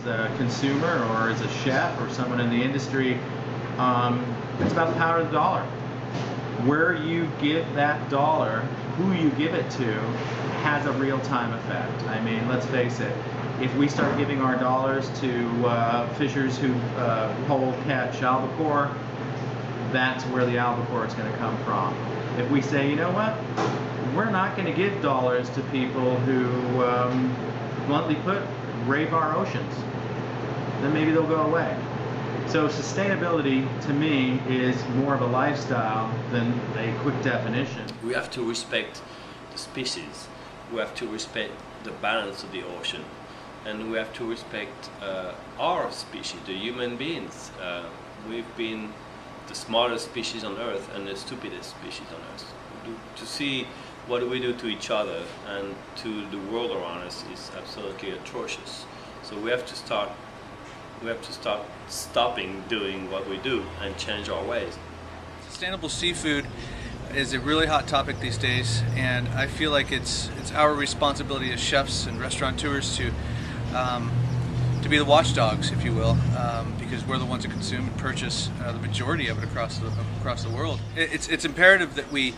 the consumer or as a chef or someone in the industry, it's about the power of the dollar. Where you give that dollar, who you give it to, has a real-time effect. I mean, let's face it, if we start giving our dollars to fishers who hold, catch albacore, that's where the albacore is going to come from. If we say, you know what, we're not going to give dollars to people who, bluntly put, rape our oceans, then maybe they'll go away. So sustainability, to me, is more of a lifestyle than a quick definition. We have to respect the species. We have to respect the balance of the ocean. And we have to respect our species, the human beings. We've been the smartest species on Earth and the stupidest species on Earth. To see what we do to each other and to the world around us is absolutely atrocious. So we have to start stopping doing what we do and change our ways. Sustainable seafood is a really hot topic these days, and I feel like it's our responsibility as chefs and restaurateurs to be the watchdogs, if you will, because we're the ones that consume and purchase the majority of it across the world. It's imperative that we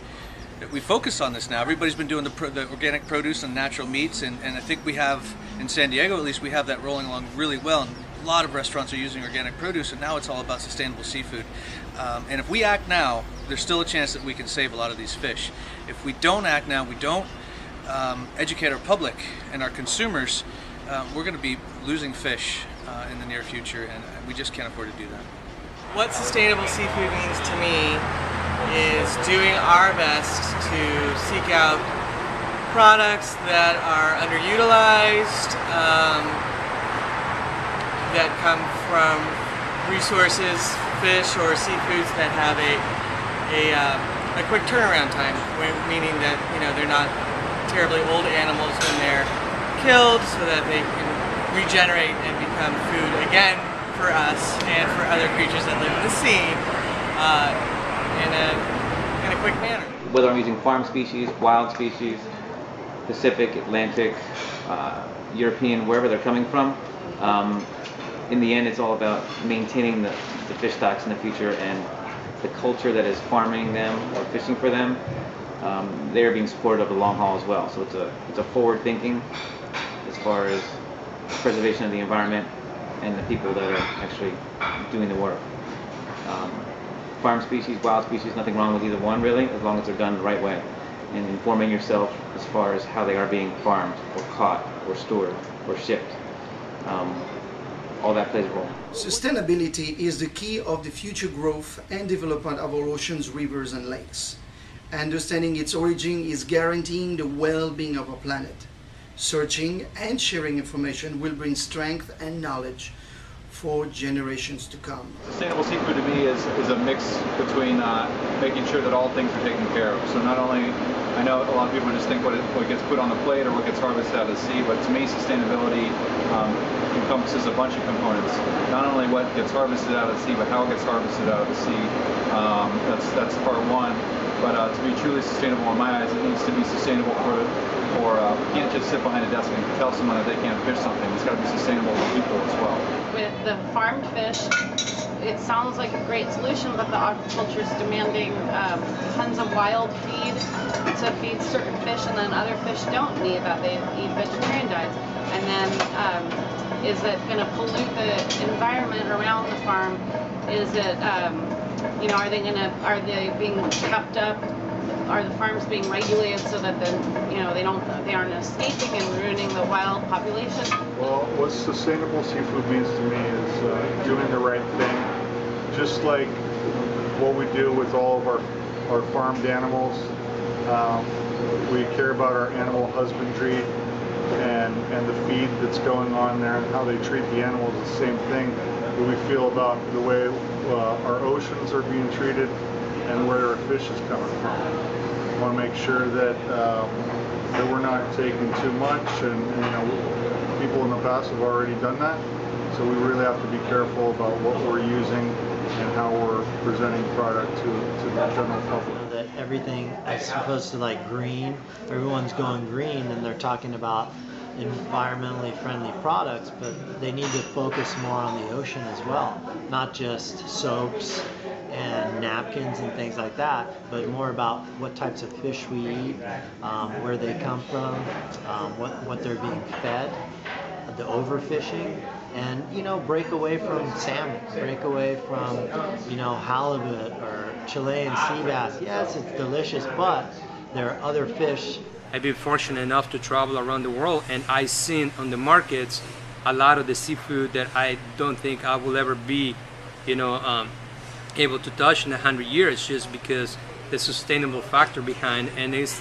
focus on this now. Everybody's been doing the organic produce and natural meats, and I think we have, in San Diego at least, we have that rolling along really well. And a lot of restaurants are using organic produce, and now it's all about sustainable seafood. And if we act now, there's still a chance that we can save a lot of these fish. If we don't act now, we don't educate our public and our consumers, we're going to be losing fish in the near future, and we just can't afford to do that. What sustainable seafood means to me is doing our best to seek out products that are underutilized, that come from resources, fish or seafoods that have a quick turnaround time, meaning that they're not terribly old animals when they're killed, so that they can regenerate and become food again for us and for other creatures that live in the sea in a quick manner. Whether I'm using farm species, wild species, Pacific, Atlantic, European, wherever they're coming from, in the end it's all about maintaining the fish stocks in the future, and the culture that is farming them or fishing for them, they're being supported over the long haul as well. So it's a forward thinking as far as preservation of the environment and the people that are actually doing the work. Farm species, wild species, nothing wrong with either one really, as long as they're done the right way. And informing yourself as far as how they are being farmed or caught or stored or shipped. All that plays a role. Sustainability is the key of the future growth and development of our oceans, rivers and lakes. Understanding its origin is guaranteeing the well-being of our planet. Searching and sharing information will bring strength and knowledge for generations to come. Sustainable seafood to me is a mix between making sure that all things are taken care of. So not only, I know a lot of people just think what gets put on the plate or what gets harvested out of the sea, but to me sustainability encompasses a bunch of components. Not only what gets harvested out of the sea, but how it gets harvested out of the sea. That's part one. But to be truly sustainable in my eyes, it needs to be sustainable for you can't just sit behind a desk and tell someone that they can't fish something. It's got to be sustainable for people as well. With the farmed fish, it sounds like a great solution, but the aquaculture is demanding tons of wild feed to feed certain fish, and then other fish don't need that. They eat vegetarian diets. And then is it going to pollute the environment around the farm? Is it, are they being kept up? Are the farms being regulated so that they aren't escaping and ruining the wild population? Well, what sustainable seafood means to me is doing the right thing, just like what we do with all of our farmed animals. We care about our animal husbandry and the feed that's going on there and how they treat the animals. The same thing that we feel about the way our oceans are being treated and where our fish is coming from. We want to make sure that we're not taking too much, and people in the past have already done that. So we really have to be careful about what we're using and how we're presenting product to the general public. That everything is supposed to green. Everyone's going green, and they're talking about environmentally friendly products, but they need to focus more on the ocean as well, not just soaps and napkins and things like that, but more about what types of fish we eat, where they come from, what they're being fed, the overfishing, and break away from salmon, break away from halibut or Chilean sea bass. Yes, it's delicious, but there are other fish. I've been fortunate enough to travel around the world, and I've seen on the markets a lot of the seafood that I don't think I will ever be, able to touch in 100 years, just because the sustainable factor behind. And it's,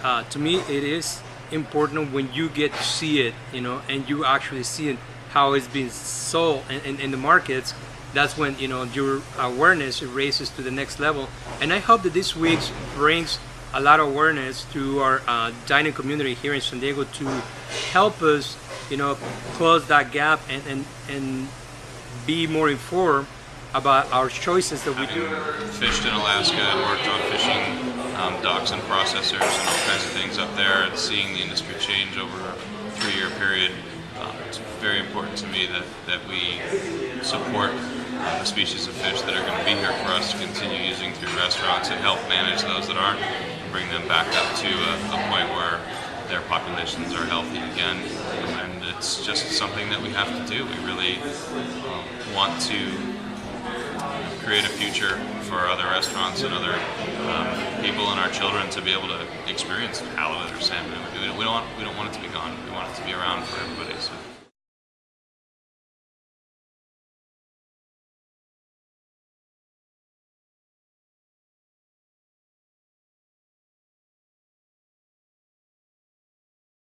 to me, it is important when you get to see it, and you actually see it, how it's being sold in the markets. That's when your awareness raises to the next level. And I hope that this week brings a lot of awareness to our dining community here in San Diego to help us, close that gap and be more informed about our choices that we do. Fished in Alaska and worked on fishing docks and processors and all kinds of things up there, and seeing the industry change over a 3-year period. It's very important to me that we support the species of fish that are going to be here for us to continue using through restaurants and help manage those that aren't, and bring them back up to a point where their populations are healthy again. And it's just something that we have to do. We really want to create a future for other restaurants and other people and our children to be able to experience halibut or salmon. We don't want it to be gone. We want it to be around for everybody. So.